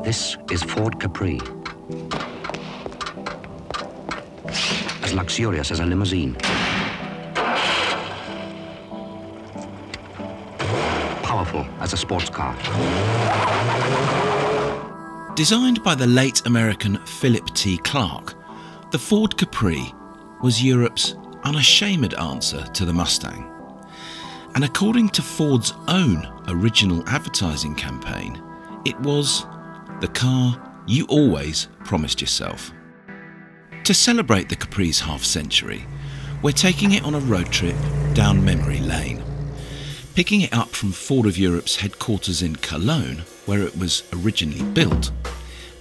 This is Ford Capri. As luxurious as a limousine. Powerful as a sports car. Designed by the late American Philip T. Clark, the Ford Capri was Europe's unashamed answer to the Mustang. And according to Ford's own original advertising campaign, it was the car you always promised yourself. To celebrate the Capri's half-century, we're taking it on a road trip down memory lane. Picking it up from Ford of Europe's headquarters in Cologne, where it was originally built,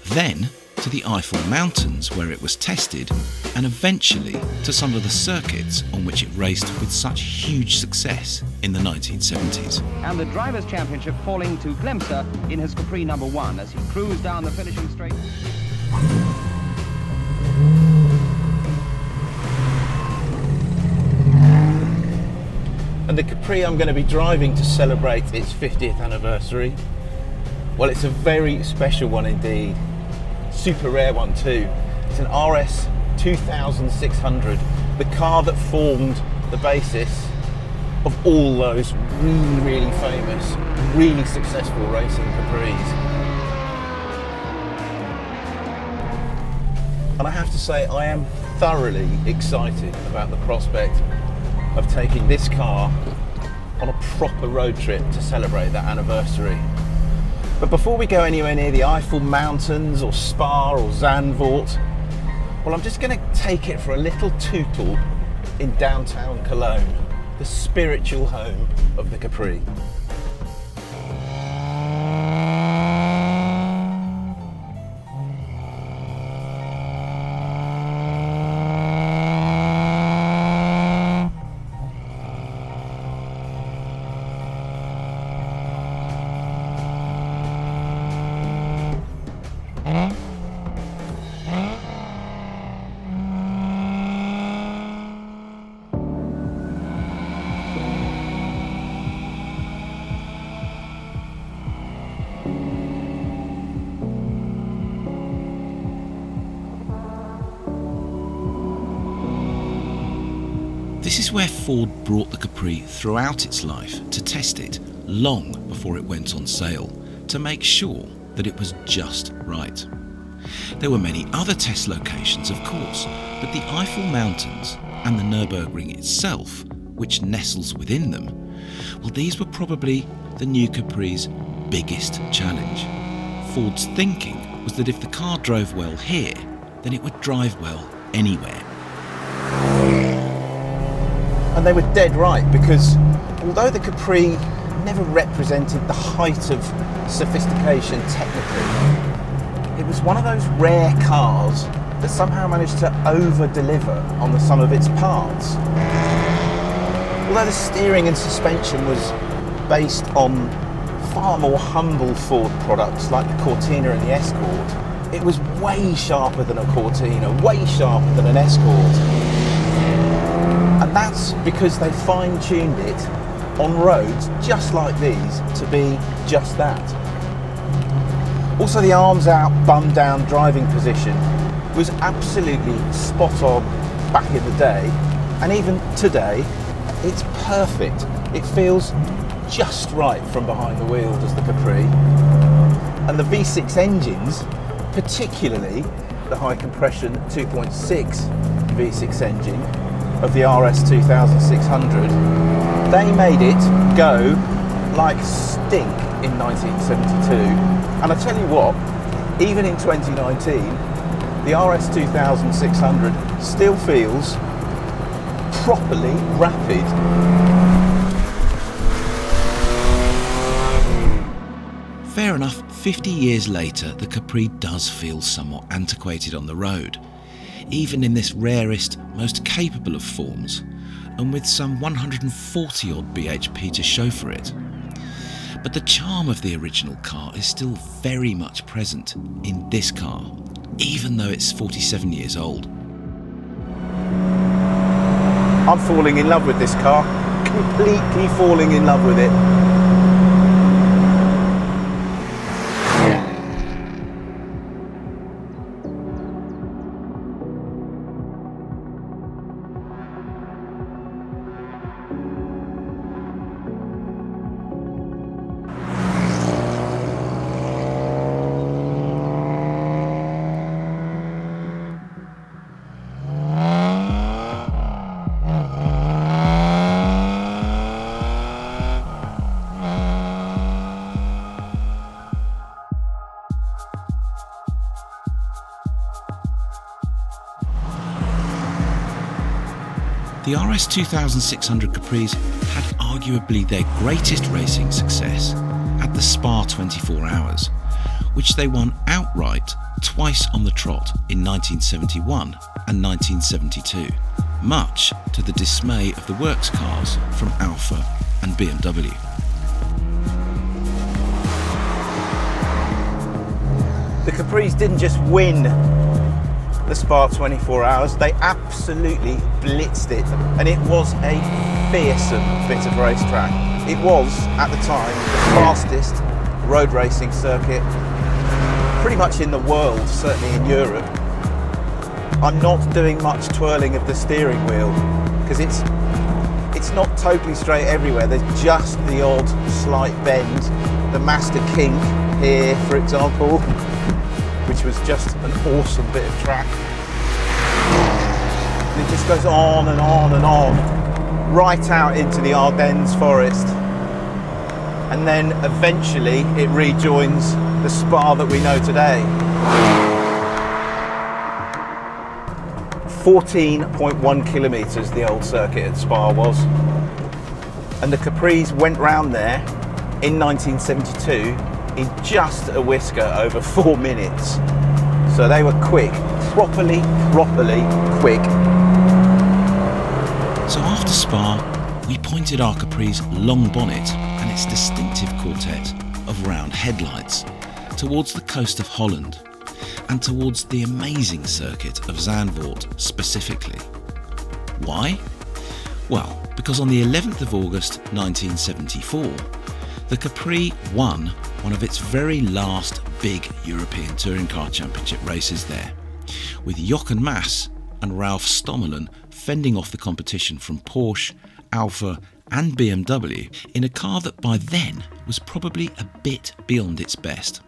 then to the Eiffel Mountains where it was tested, and eventually to some of the circuits on which it raced with such huge success in the 1970s. And the Drivers' Championship falling to Glemser in his Capri number 1 as he cruised down the finishing straight. And the Capri I'm going to be driving to celebrate its 50th anniversary, well, it's a very special one indeed. Super rare one too. It's an RS 2600, the car that formed the basis of all those really famous, really successful racing Capris. And I have to say, I am thoroughly excited about the prospect of taking this car on a proper road trip to celebrate that anniversary. But before we go anywhere near the Eiffel Mountains or S.p.A or Zandvoort, well, I'm just going to take it for a little tootle in downtown Cologne, the spiritual home of the Capri. This is where Ford brought the Capri throughout its life to test it long before it went on sale, to make sure that it was just right. There were many other test locations, of course, but the Eiffel Mountains and the Nürburgring itself, which nestles within them, well, these were probably the new Capri's biggest challenge. Ford's thinking was that if the car drove well here, then it would drive well anywhere. And they were dead right, because although the Capri never represented the height of sophistication technically, it was one of those rare cars that somehow managed to over-deliver on the sum of its parts. Although the steering and suspension was based on far more humble Ford products like the Cortina and the Escort, it was way sharper than a Cortina, way sharper than an Escort. And that's because they fine-tuned it on roads just like these to be just that. Also, the arms out, bum down driving position was absolutely spot on back in the day, and even today it's perfect. It feels just right from behind the wheel, does the Capri. And the V6 engines, particularly the high compression 2.6 V6 engine of the RS 2600, they made it go like stink in 1972. And I tell you what, even in 2019, the RS 2600 still feels properly rapid. Fair enough, 50 years later, the Capri does feel somewhat antiquated on the road, even in this rarest, most capable of forms, and with some 140 odd bhp to show for it. But the charm of the original car is still very much present in this car, even though it's 47 years old. I'm falling in love with this car, completely falling in love with it. The RS 2600 Capris had arguably their greatest racing success at the S.p.A 24 Hours, which they won outright twice on the trot in 1971 and 1972, much to the dismay of the works cars from Alfa and BMW. The Capris didn't just win the S.p.A 24 Hours, they absolutely blitzed it, and it was a fearsome bit of racetrack. It was, at the time, the fastest road racing circuit pretty much in the world, certainly in Europe. I'm not doing much twirling of the steering wheel because it's not totally straight everywhere. There's just the odd slight bend. The Master Kink here, for example, which was just an awesome bit of track. And it just goes on and on and on, right out into the Ardennes forest. And then eventually it rejoins the S.p.A that we know today. 14.1 kilometres the old circuit at S.p.A was. And the Capris went round there in 1972 in just a whisker over 4 minutes. So they were quick, properly quick. So after S.p.A, we pointed our Capri's long bonnet and its distinctive quartet of round headlights towards the coast of Holland and towards the amazing circuit of Zandvoort specifically. Why? Well, because on the 11th of August 1974, the Capri won one of its very last big European Touring Car Championship races there, with Jochen Mass and Ralf Stommelen fending off the competition from Porsche, Alfa and BMW in a car that by then was probably a bit beyond its best.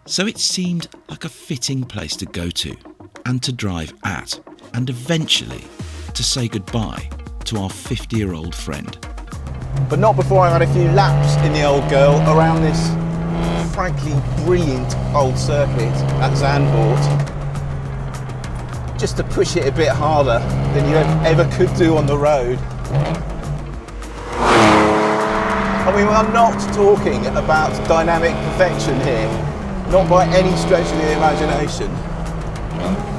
So it seemed like a fitting place to go to and to drive at, and eventually to say goodbye to our 50-year-old friend. But not before I've had a few laps in the old girl around this frankly brilliant old circuit at Zandvoort, just to push it a bit harder than you ever could do on the road. And we are not talking about dynamic perfection here, not by any stretch of the imagination.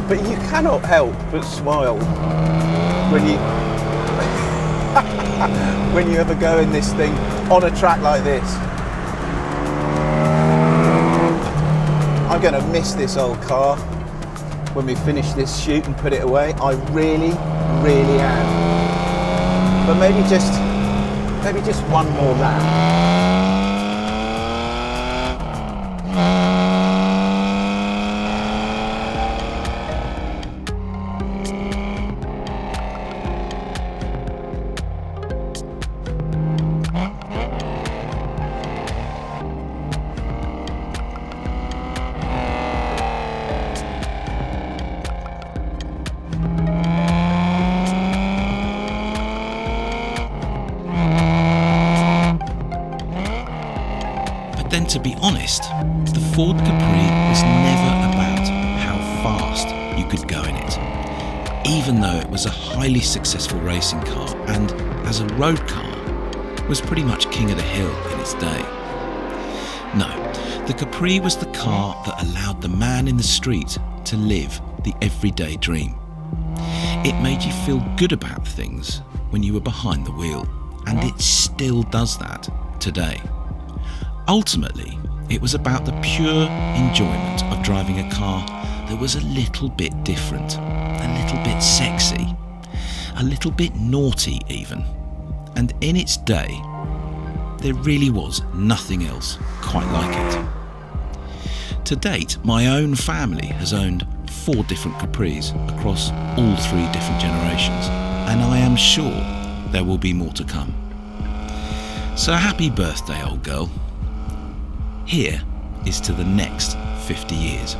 But you cannot help but smile when you when you ever go in this thing on a track like this. I'm going to miss this old car when we finish this shoot and put it away. I really am. But maybe just one more lap. Then, to be honest, the Ford Capri was never about how fast you could go in it, even though it was a highly successful racing car and, as a road car, was pretty much king of the hill in its day. No, the Capri was the car that allowed the man in the street to live the everyday dream. It made you feel good about things when you were behind the wheel, and it still does that today. Ultimately, it was about the pure enjoyment of driving a car that was a little bit different, a little bit sexy, a little bit naughty even. And in its day, there really was nothing else quite like it. To date, my own family has owned 4 different Capris across all 3 different generations, and I am sure there will be more to come. So happy birthday, old girl. Here is to the next 50 years.